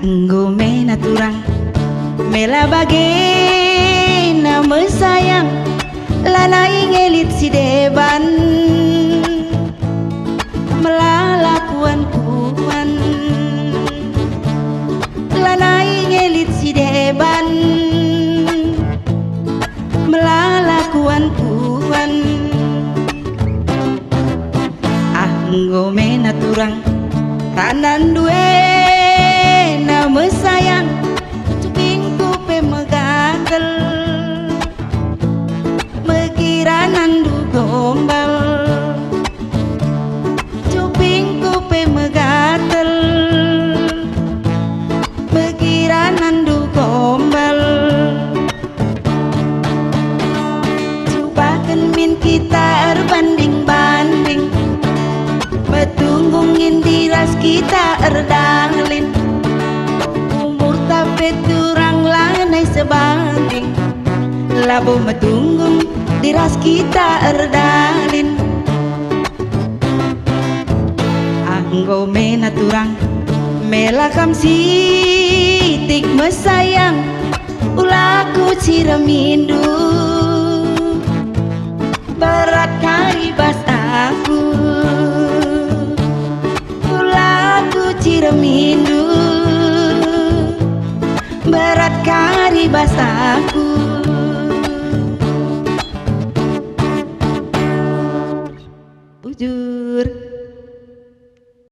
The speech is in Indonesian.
Anggo menaturang mela bage nama sayang lanai ngelit si deban melalakuan kuan lanai ngelit si deban melalakuan kuan anggo menaturang tanan duwe nama sayang cupingku pe megatel mengira nandu gombal cupingku pe megatel mengira nandu gombal cobakan min kita erbanding-banding betunggungin diras kita erdalin umur tapi turang lanai sebanding labu metunggung diras kita erdalin anggo menaturang melakam sitik mesayang ulaku ciramindu berat karibas aku ciramindu berat karibas aku